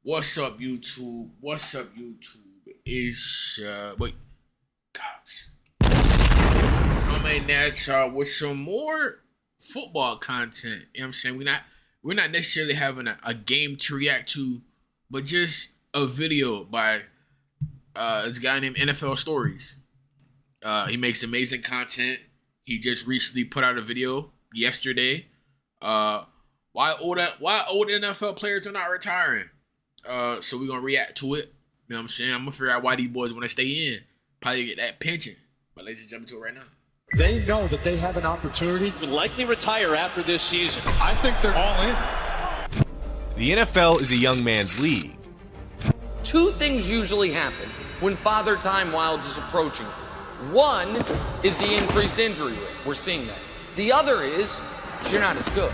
What's up, YouTube? What's up, YouTube? It's cops coming at y'all with some more football content. You know what I'm saying? We're not necessarily having a game to react to, but just a video by this guy named NFL Stories. He makes amazing content. He just recently put out a video yesterday. Why old NFL players are not retiring. So we're gonna react to it. You know what I'm saying? I'm gonna figure out why these boys want to stay in. Probably get that pension. But let's just jump into it right now. They know that they have an opportunity. Would likely retire after this season. I think they're all in. The NFL is a young man's league. Two things usually happen when Father Time Wild is approaching. One is the increased injury rate. We're seeing that. The other is you're not as good.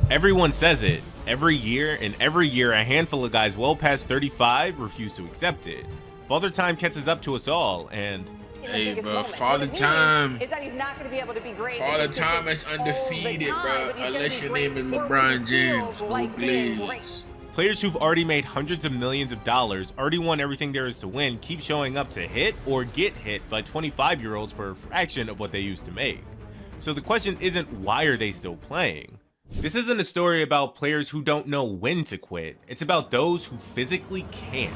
Everyone says it. Every year, and every year a handful of guys well past 35 refuse to accept it. Father Time catches up to us all, and hey, bro, Father Time is that he's not going to be able to be great. Father Time is undefeated, bro. Unless your name is LeBron James. Like please. Players who've already made hundreds of millions of dollars, already won everything there is to win, keep showing up to hit or get hit by 25-year-olds for a fraction of what they used to make. So the question isn't why are they still playing? This isn't a story about players who don't know when to quit. It's about those who physically can't.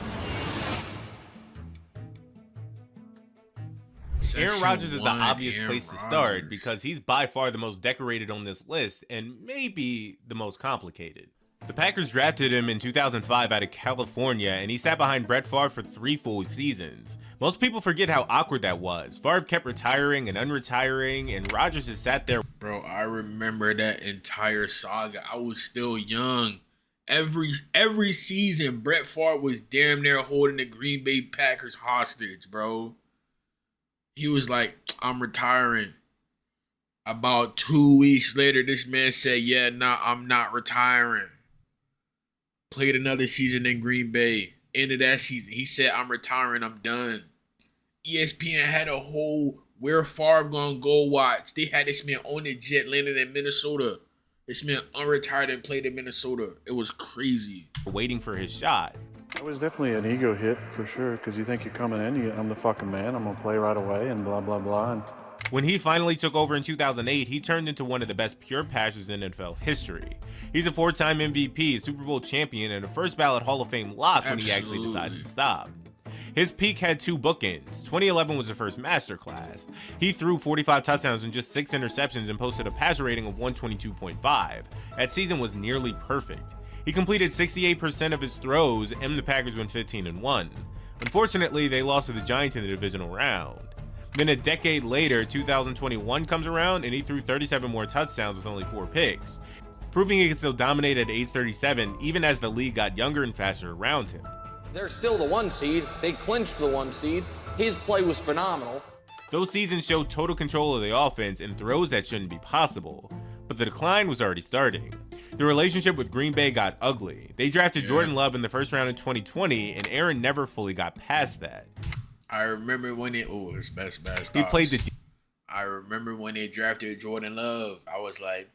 Aaron Rodgers is the obvious place to start because he's by far the most decorated on this list and maybe the most complicated. The Packers drafted him in 2005 out of California, and he sat behind Brett Favre for 3 full seasons. Most people forget how awkward that was. Favre kept retiring and unretiring, and Rodgers just sat there. Bro, I remember that entire saga. I was still young. Every season, Brett Favre was damn near holding the Green Bay Packers hostage, bro. He was like, I'm retiring. About 2 weeks later, this man said, yeah, nah, I'm not retiring. Played another season in Green Bay. End of that season, he said, I'm retiring, I'm done. ESPN had a whole where Favre gonna go watch. They had this man on the jet landed in Minnesota. This man unretired and played in Minnesota. It was crazy. Waiting for his shot. It was definitely an ego hit for sure, because you think you're coming in, I'm the fucking man, I'm gonna play right away and blah, blah, blah. And when he finally took over in 2008, he turned into one of the best pure passers in NFL history. He's a 4-time MVP, a Super Bowl champion, and a first ballot Hall of Fame lock when he actually decides to stop. His peak had 2 bookends. 2011 was the first masterclass. He threw 45 touchdowns and just 6 interceptions and posted a passer rating of 122.5. That season was nearly perfect. He completed 68% of his throws, and the Packers went 15-1. Unfortunately, they lost to the Giants in the divisional round. Then a decade later, 2021 comes around, and he threw 37 more touchdowns with only 4 picks, proving he could still dominate at age 37 even as the league got younger and faster around him. They're still the 1 seed. They clinched the 1 seed. His play was phenomenal. Those seasons showed total control of the offense and throws that shouldn't be possible, but the decline was already starting. The relationship with Green Bay got ugly. They drafted Jordan Love in the first round in 2020, and Aaron never fully got past that. I remember when it's best. He played the. I remember when they drafted Jordan Love. I was like,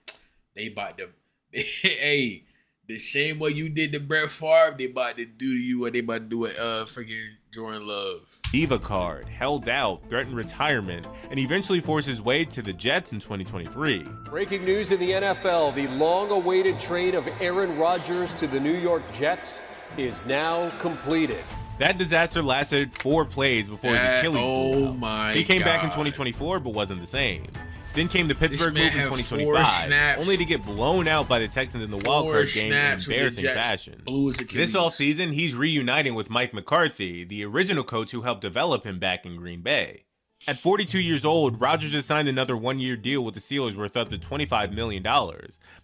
they about to, hey, the same way you did to Brett Favre, they about to do to you what they about to do with freaking Jordan Love. Diva card, held out, threatened retirement, and eventually forced his way to the Jets in 2023. Breaking news in the NFL, the long-awaited trade of Aaron Rodgers to the New York Jets is now completed. That disaster lasted 4 plays before his Achilles blew out. He came back in 2024 but wasn't the same. Then came the Pittsburgh move in 2025, only to get blown out by the Texans in the wildcard game in embarrassing fashion. This offseason, he's reuniting with Mike McCarthy, the original coach who helped develop him back in Green Bay. At 42 years old, Rodgers has signed another 1-year deal with the Steelers worth up to $25 million.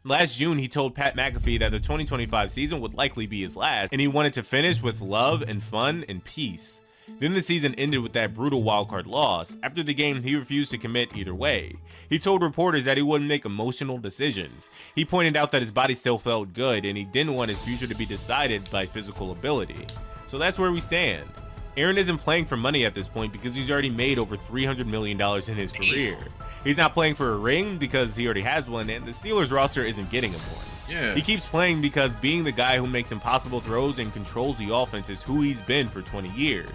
Last June, he told Pat McAfee that the 2025 season would likely be his last, and he wanted to finish with love and fun and peace. Then the season ended with that brutal wildcard loss. After the game, he refused to commit either way. He told reporters that he wouldn't make emotional decisions. He pointed out that his body still felt good, and he didn't want his future to be decided by physical ability. So that's where we stand. Aaron isn't playing for money at this point because he's already made over $300 million in his career. He's not playing for a ring because he already has one, and the Steelers roster isn't getting him one. Yeah. He keeps playing because being the guy who makes impossible throws and controls the offense is who he's been for 20 years.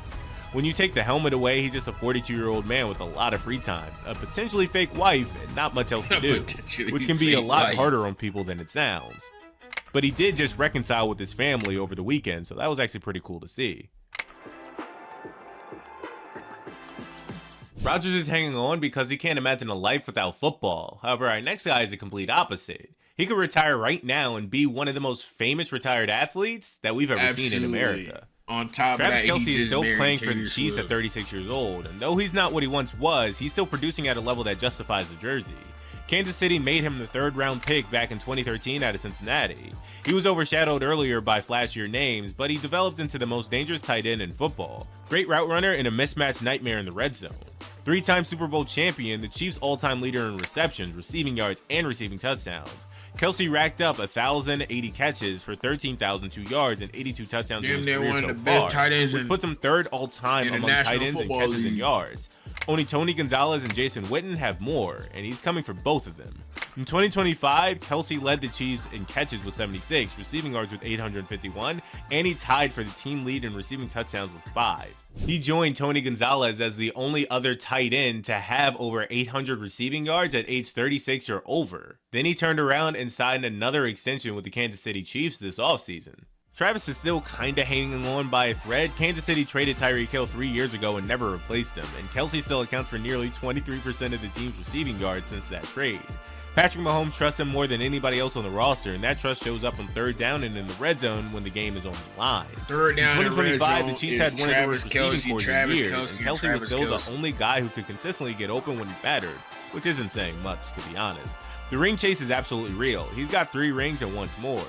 When you take the helmet away, he's just a 42-year-old man with a lot of free time, a potentially fake wife, and not much else to do, which can be a lot harder on people than it sounds. But he did just reconcile with his family over the weekend, so that was actually pretty cool to see. Rodgers is hanging on because he can't imagine a life without football. However, our next guy is the complete opposite. He could retire right now and be one of the most famous retired athletes that we've ever seen in America. On top Travis of that, Kelce is still playing for the Taylor Chiefs Swift. at 36 years old, and though he's not what he once was, he's still producing at a level that justifies the jersey. Kansas City made him the third-round pick back in 2013 out of Cincinnati. He was overshadowed earlier by flashier names, but he developed into the most dangerous tight end in football. Great route runner and a mismatch nightmare in the red zone. Three-time Super Bowl champion, the Chiefs' all-time leader in receptions, receiving yards, and receiving touchdowns. Kelce racked up 1,080 catches for 13,002 yards and 82 touchdowns in his career so far, which puts him third all-time among tight ends in catches and yards. Only Tony Gonzalez and Jason Witten have more, and he's coming for both of them. In 2025, Kelce led the Chiefs in catches with 76, receiving yards with 851, and he tied for the team lead in receiving touchdowns with 5. He joined Tony Gonzalez as the only other tight end to have over 800 receiving yards at age 36 or over. Then he turned around and signed another extension with the Kansas City Chiefs this offseason. Travis is still kinda hanging on by a thread. Kansas City traded Tyreek Hill 3 years ago and never replaced him, and Kelce still accounts for nearly 23% of the team's receiving yards since that trade. Patrick Mahomes trusts him more than anybody else on the roster, and that trust shows up on third down and in the red zone when the game is on the line. Third down in 2025, and the Chiefs had one of the worst receiving corps in years, and Kelce was still the only guy who could consistently get open when he battered, which isn't saying much, to be honest. The ring chase is absolutely real. He's got 3 rings and wants more.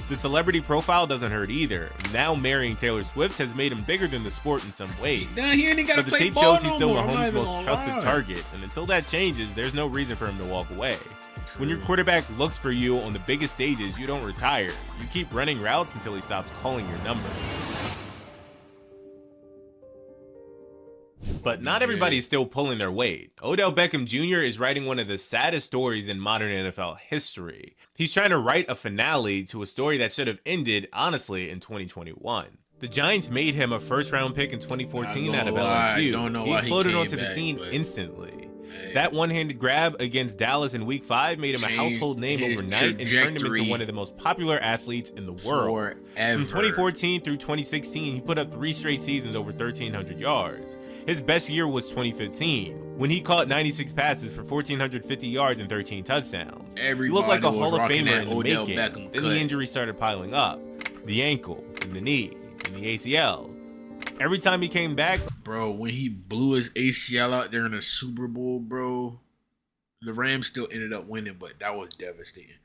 The celebrity profile doesn't hurt either. Now marrying Taylor Swift has made him bigger than the sport in some ways. He ain't gotta but the play tape ball shows he's still no more. Mahomes' most trusted target, and until that changes, there's no reason for him to walk away. When your quarterback looks for you on the biggest stages, you don't retire. You keep running routes until he stops calling your number. But not everybody is still pulling their weight. Odell Beckham Jr. is writing one of the saddest stories in modern NFL history. He's trying to write a finale to a story that should have ended, honestly, in 2021. The Giants made him a first-round pick in 2014 out of LSU. He exploded onto the scene instantly. That one-handed grab against Dallas in Week 5 made him a household name overnight and turned him into one of the most popular athletes in the world. From 2014 through 2016, he put up 3 straight seasons over 1,300 yards. His best year was 2015, when he caught 96 passes for 1,450 yards and 13 touchdowns. He looked like a Hall of Famer in the making. Then the injuries started piling up. The ankle, and the knee, and the ACL. Every time he came back, bro, when he blew his ACL out there in the Super Bowl, bro, the Rams still ended up winning, but that was devastating.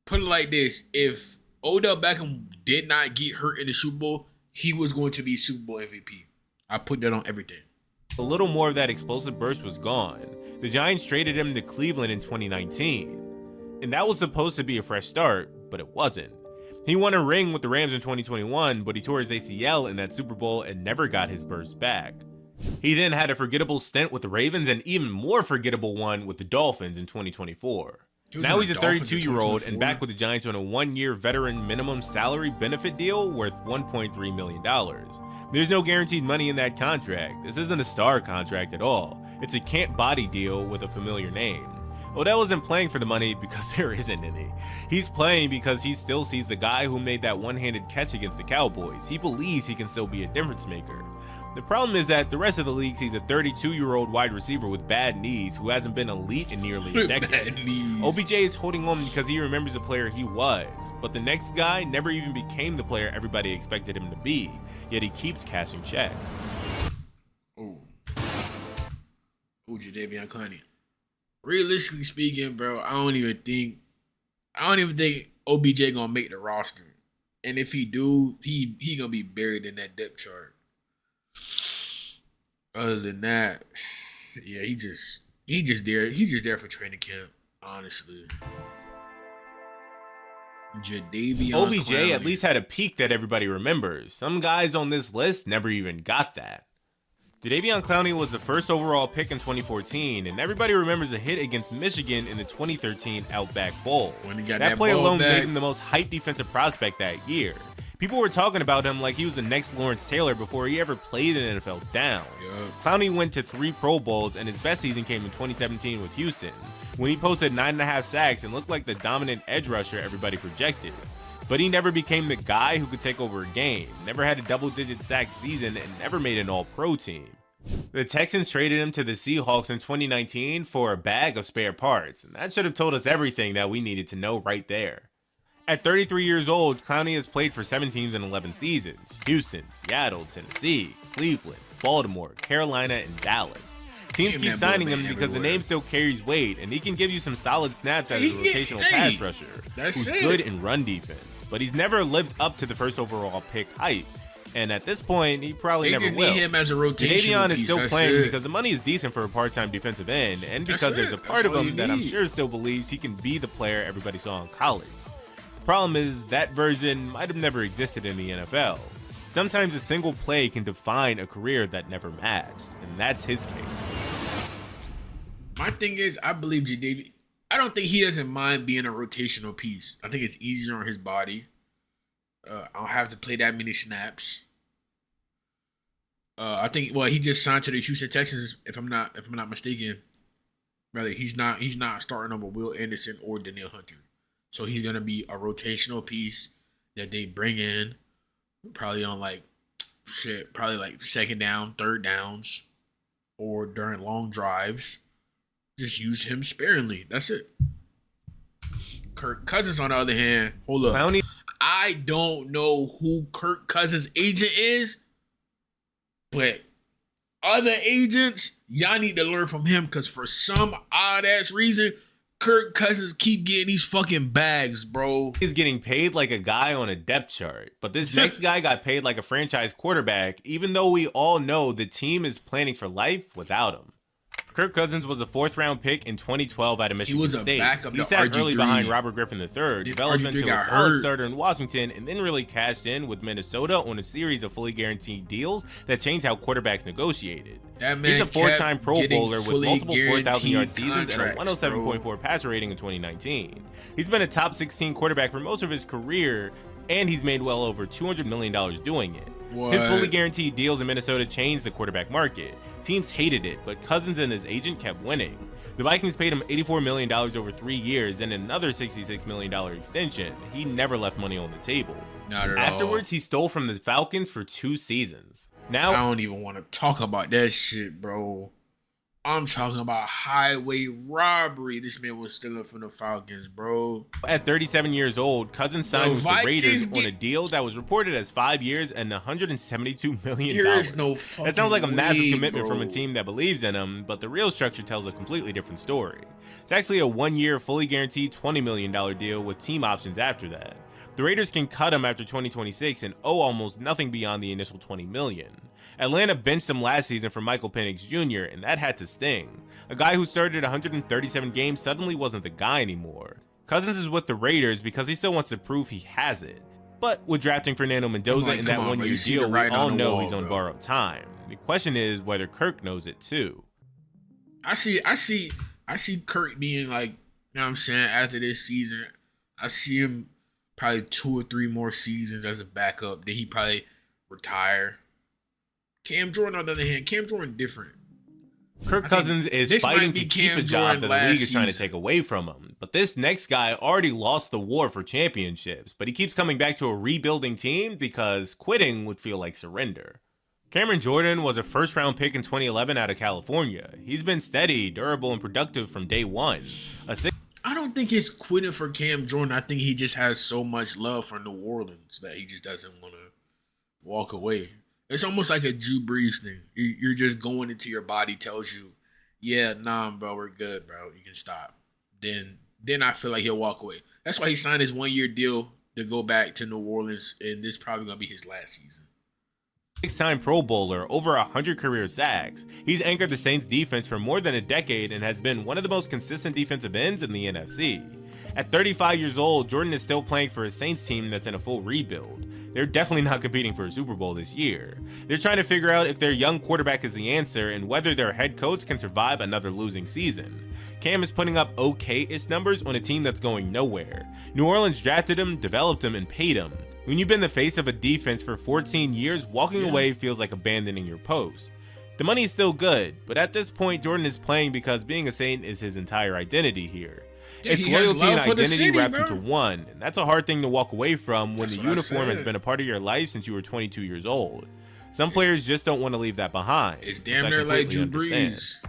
Put it like this, if Odell Beckham did not get hurt in the Super Bowl, he was going to be Super Bowl MVP. I put that on everything. A little more of that explosive burst was gone. The Giants traded him to Cleveland in 2019. And that was supposed to be a fresh start, but it wasn't. He won a ring with the Rams in 2021, but he tore his ACL in that Super Bowl and never got his burst back. He then had a forgettable stint with the Ravens and even more forgettable one with the Dolphins in 2024. Now he's a 32-year-old and back with the Giants on a 1-year veteran minimum salary benefit deal worth $1.3 million. There's no guaranteed money in that contract. This isn't a star contract at all. It's a can't body deal with a familiar name. Odell isn't playing for the money because there isn't any. He's playing because he still sees the guy who made that one-handed catch against the Cowboys. He believes he can still be a difference maker. The problem is that the rest of the league sees a 32-year-old wide receiver with bad knees who hasn't been elite in nearly a decade. OBJ is holding on because he remembers the player he was, but the next guy never even became the player everybody expected him to be, yet he keeps cashing checks. Ooh, Jadeveon Clowney. Realistically speaking, bro, I don't even think OBJ gonna make the roster. And if he do, he gonna be buried in that depth chart. Other than that, yeah, he just there. He's just there for training camp, honestly. Jadeveon OBJ Clowney. at least had a peak that everybody remembers. Some guys on this list never even got that. Jadeveon Clowney was the first overall pick in 2014, and everybody remembers a hit against Michigan in the 2013 Outback Bowl. When he got that play ball alone back, made him the most hyped defensive prospect that year. People were talking about him like he was the next Lawrence Taylor before he ever played an NFL down. Yep. Clowney went to 3 Pro Bowls, and his best season came in 2017 with Houston, when he posted 9.5 sacks and looked like the dominant edge rusher everybody projected. But he never became the guy who could take over a game, never had a double-digit sack season, and never made an all-pro team. The Texans traded him to the Seahawks in 2019 for a bag of spare parts, and that should have told us everything that we needed to know right there. At 33 years old, Clowney has played for 7 teams in 11 seasons: Houston, Seattle, Tennessee, Cleveland, Baltimore, Carolina, and Dallas. Teams keep signing him because the name still carries weight, and he can give you some solid snaps as a rotational pass rusher who's good in run defense, but he's never lived up to the first overall pick hype. And at this point, he probably never will. Need him as a rotation Jadeveon is still playing because the money is decent for a part-time defensive end, and because there's a part of him that I'm sure still believes he can be the player everybody saw in college. Problem is, that version might have never existed in the NFL. Sometimes a single play can define a career that never matched, and that's his case. My thing is, I believe Jadeveon. I don't think he doesn't mind being a rotational piece. I think it's easier on his body. I don't have to play that many snaps. I think he just signed to the Houston Texans, if I'm not mistaken. Rather, he's not starting over Will Anderson or Danielle Hunter. So he's gonna be a rotational piece that they bring in, probably on probably like second down, third downs, or during long drives. Just use him sparingly. That's it. Kirk Cousins, on the other hand, hold up. Clowney. I don't know who Kirk Cousins' agent is, but other agents, y'all need to learn from him, because for some odd ass reason, Kirk Cousins keep getting these fucking bags, bro. He's getting paid like a guy on a depth chart, but this next guy got paid like a franchise quarterback, even though we all know the team is planning for life without him. Kirk Cousins was a 4th-round pick in 2012 out of Michigan State. He sat early behind Robert Griffin III, developed into a solid starter in Washington, and then really cashed in with Minnesota on a series of fully guaranteed deals that changed how quarterbacks negotiated. He's a 4-time Pro Bowler with multiple 4,000-yard seasons and a 107.4 passer rating in 2019. He's been a top 16 quarterback for most of his career, and he's made well over $200 million doing it. His fully guaranteed deals in Minnesota changed the quarterback market. Teams hated it, but Cousins and his agent kept winning. The Vikings paid him $84 million over 3 years and another $66 million extension. He never left money on the table. Not at all. Afterwards, he stole from the Falcons for 2 seasons. Now, I don't even want to talk about that shit, bro. I'm talking about highway robbery. This man was stealing from the Falcons, bro. At 37 years old, Cousins signed with the Raiders on a deal that was reported as 5 years and $172 million. There is no fucking That sounds like a massive commitment bro. from a team that believes in him, but the real structure tells a completely different story. It's actually a 1-year, fully guaranteed $20 million deal with team options after that. The Raiders can cut him after 2026 and owe almost nothing beyond the initial $20 million. Atlanta benched him last season for Michael Penix Jr., and that had to sting. A guy who started 137 games suddenly wasn't the guy anymore. Cousins is with the Raiders because he still wants to prove he has it. But with drafting Fernando Mendoza in that 1-year deal, we all know he's on borrowed time. The question is whether Kirk knows it too. I see Kirk being like, you know what I'm saying, after this season, I see him probably 2 or 3 more seasons as a backup. Then he probably retire. Cam Jordan, on the other hand, Cam Jordan different. Kirk Cousins is fighting to keep a job that the league is trying to take away from him. But this next guy already lost the war for championships, but he keeps coming back to a rebuilding team because quitting would feel like surrender. Cameron Jordan was a 1st-round pick in 2011 out of California. He's been steady, durable, and productive from day one. I don't think it's quitting for Cam Jordan. I think he just has so much love for New Orleans that he just doesn't want to walk away. It's almost like a Drew Brees thing. You're just going into your body, tells you, yeah, nah, bro, we're good, bro. You can stop. Then I feel like he'll walk away. That's why he signed his 1-year deal to go back to New Orleans, and this is probably going to be his last season. 6-time Pro Bowler, over 100 career sacks. He's anchored the Saints defense for more than a decade and has been one of the most consistent defensive ends in the NFC. At 35 years old, Jordan is still playing for a Saints team that's in a full rebuild. they're definitely not competing for a Super Bowl this year. They're trying to figure out if their young quarterback is the answer and whether their head coach can survive another losing season. Cam is putting up okay-ish numbers on a team that's going nowhere. New Orleans drafted him, developed him, and paid him. When you've been the face of a defense for 14 years, walking away feels like abandoning your post. The money is still good, but at this point, Jordan is playing because being a Saint is his entire identity here. It's loyalty and identity wrapped into one, and that's a hard thing to walk away from when the uniform has been a part of your life since you were 22 years old. Some players just don't want to leave that behind. It's damn near like Drew Brees.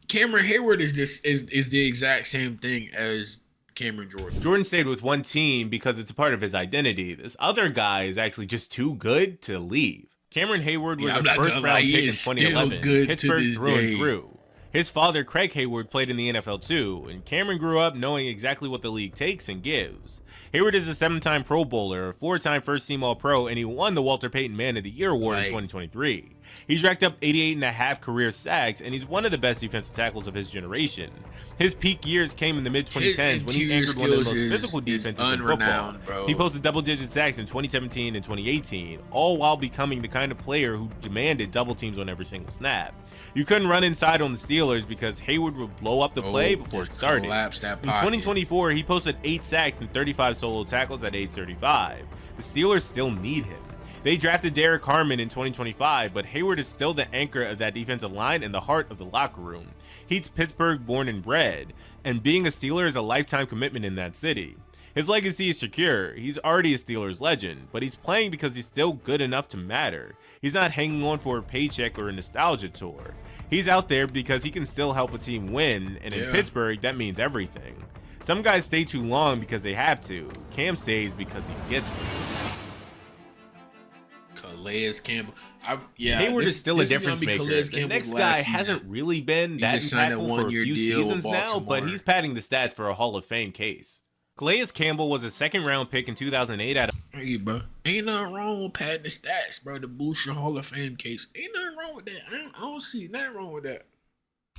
Cameron Hayward is the exact same thing as Cameron Jordan. Jordan stayed with one team because it's a part of his identity. This other guy is actually just too good to leave. Cameron Hayward was a first-round pick in 2011. Pittsburgh through and through. His father, Craig Hayward, played in the NFL too, and Cameron grew up knowing exactly what the league takes and gives. Hayward is a 7-time Pro Bowler, a 4-time first-team All-Pro, and he won the Walter Payton Man of the Year award in 2023. He's racked up 88.5 career sacks, and he's one of the best defensive tackles of his generation. His peak years came in the mid-2010s when he anchored one of the most physical defenses in football. Bro. He posted double-digit sacks in 2017 and 2018, all while becoming the kind of player who demanded double teams on every single snap. You couldn't run inside on the Steelers because Hayward would blow up the play before it started. In 2024, he posted 8 sacks and 35 solo tackles at age 35. The Steelers still need him. They drafted Derek Harmon in 2025, but Hayward is still the anchor of that defensive line and the heart of the locker room. He's Pittsburgh born and bred, and being a Steeler is a lifetime commitment in that city. His legacy is secure. He's already a Steelers legend, but he's playing because he's still good enough to matter. He's not hanging on for a paycheck or a nostalgia tour. He's out there because he can still help a team win, and in Pittsburgh, that means everything. Some guys stay too long because they have to. Cam stays because he gets to. Calais Campbell. Hayward is still a difference maker. The next guy hasn't really been that impactful for a few seasons now, but he's padding the stats for a Hall of Fame case. Calais Campbell was a 2nd-round pick in 2008 out of... Hey, bro. Ain't nothing wrong with padding the stats, bro, to boost your Hall of Fame case. Ain't nothing wrong with that. I don't see nothing wrong with that.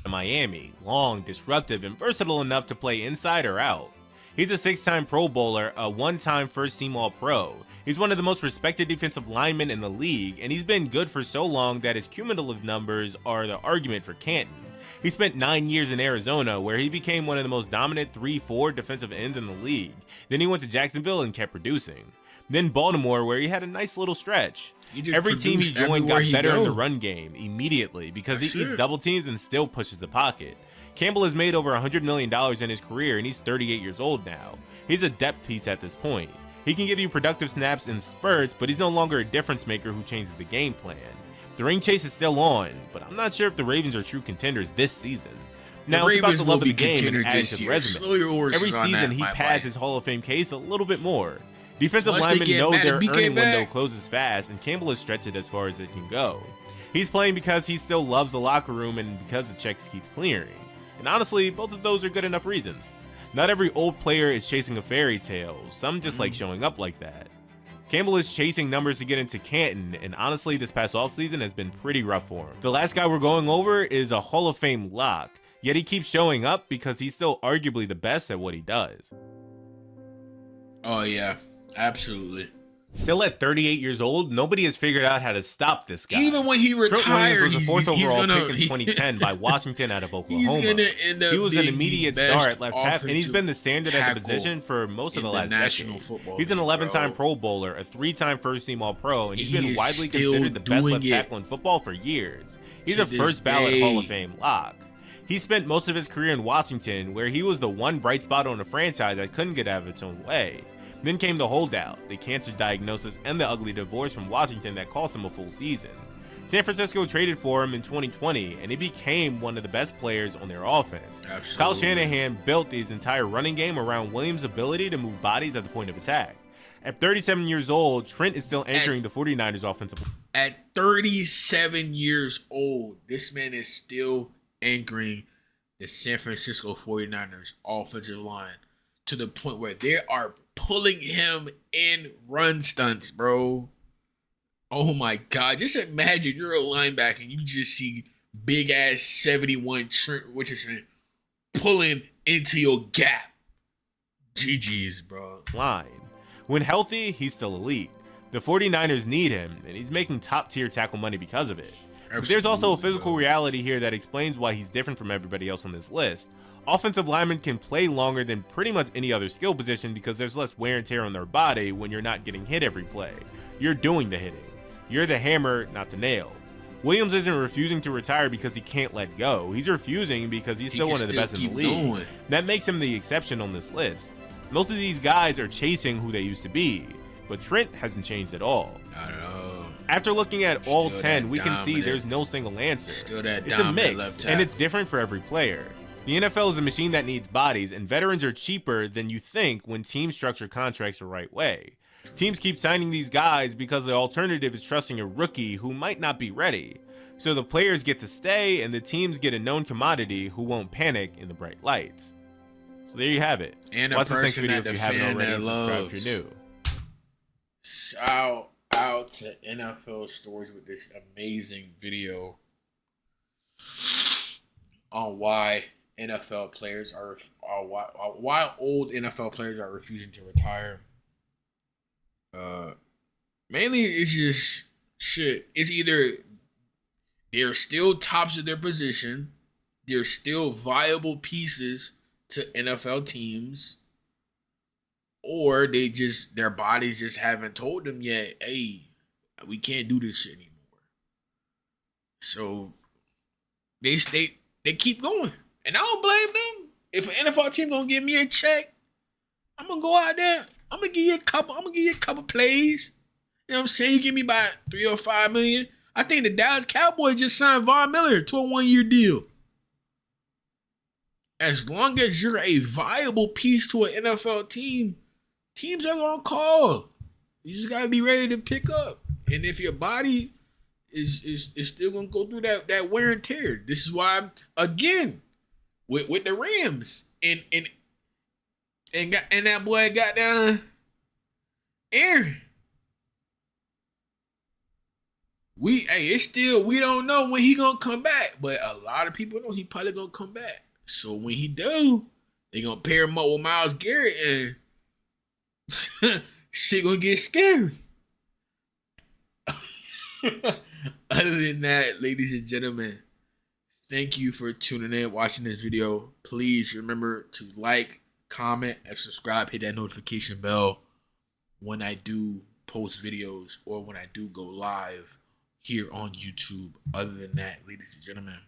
Miami. Long, disruptive, and versatile enough to play inside or out. He's a 6-time Pro Bowler, a 1-time first-team All-Pro. He's one of the most respected defensive linemen in the league, and he's been good for so long that his cumulative numbers are the argument for Canton. He spent 9 years in Arizona, where he became one of the most dominant 3-4 defensive ends in the league. Then he went to Jacksonville and kept producing. Then Baltimore, where he had a nice little stretch. Every team he joined got better in the run game immediately because he eats double teams and still pushes the pocket. Campbell has made over $100 million in his career, and he's 38 years old now. He's a depth piece at this point. He can give you productive snaps in spurts, but he's no longer a difference maker who changes the game plan. The ring chase is still on, but I'm not sure if the Ravens are true contenders this season. Now it's about the love of the game and adding to the resume. Every season he pads his Hall of Fame case a little bit more. Defensive linemen know their earning window closes fast, and Campbell has stretched it as far as it can go. He's playing because he still loves the locker room and because the checks keep clearing. And honestly, both of those are good enough reasons. Not every old player is chasing a fairy tale. Some just like showing up like that. Campbell is chasing numbers to get into Canton, and honestly, this past offseason has been pretty rough for him. The last guy we're going over is a Hall of Fame lock, yet he keeps showing up because he's still arguably the best at what he does. Oh yeah, absolutely. Still at 38 years old, nobody has figured out how to stop this guy. Even when he retired, was a 4th overall pick in 2010 by Washington out of Oklahoma. He was an immediate star at left tackle, and he's been the standard at the position for most of the last decade. He's an 11-time Pro Bowler, a 3-time first-team All-Pro, and he's been widely considered the best left tackle in football for years. He's a first-ballot Hall of Fame lock. He spent most of his career in Washington, where he was the one bright spot on a franchise that couldn't get out of its own way. Then came the holdout, the cancer diagnosis, and the ugly divorce from Washington that cost him a full season. San Francisco traded for him in 2020, and he became one of the best players on their offense. Absolutely. Kyle Shanahan built his entire running game around Williams' ability to move bodies at the point of attack. At 37 years old, Trent is still anchoring the 49ers offensive. At 37 years old, this man is still anchoring the San Francisco 49ers offensive line to the point where they are pulling him in run stunts, bro. Oh my God. Just imagine you're a linebacker and you just see big ass 71 Trent Richardson pulling into your gap. GG's, bro. Line. When healthy, he's still elite. The 49ers need him, and he's making top-tier tackle money because of it. But there's also a physical reality here that explains why he's different from everybody else on this list. Offensive linemen can play longer than pretty much any other skill position because there's less wear and tear on their body when you're not getting hit every play. You're doing the hitting. You're the hammer, not the nail. Williams isn't refusing to retire because he can't let go. He's refusing because he's still one of the best in the league. That makes him the exception on this list. Most of these guys are chasing who they used to be, but Trent hasn't changed at all. I don't know. After looking at all 10, we can see there's no single answer. It's a mix, and it's different for every player. The NFL is a machine that needs bodies, and veterans are cheaper than you think when teams structure contracts the right way. Teams keep signing these guys because the alternative is trusting a rookie who might not be ready. So the players get to stay, and the teams get a known commodity who won't panic in the bright lights. So there you have it. And watch this next video if you haven't already, and subscribe if you're new. Shout out to NFL Stories with this amazing video on why NFL players are why old NFL players are refusing to retire. Mainly it's just shit. It's either they're still tops of their position, they're still viable pieces to NFL teams, or their bodies just haven't told them yet, hey, we can't do this shit anymore. So they keep going. And I don't blame them. If an NFL team gonna give me a check, I'm gonna go out there. I'm gonna give you a couple plays. You know what I'm saying? You give me about $3 or $5 million. I think the Dallas Cowboys just signed Von Miller to a 1-year deal. As long as you're a viable piece to an NFL team, teams are gonna call. You just gotta be ready to pick up. And if your body is still gonna go through that wear and tear, this is why again with the Rams and that boy got down Aaron. We don't know when he gonna come back, but a lot of people know he probably gonna come back. So when he do, they gonna pair him up with Myles Garrett and shit gonna get scary. Other than that, ladies and gentlemen, thank you for tuning in, watching this video. Please remember to like, comment, and subscribe. Hit that notification bell when I do post videos or when I do go live here on YouTube. Other than that, ladies and gentlemen,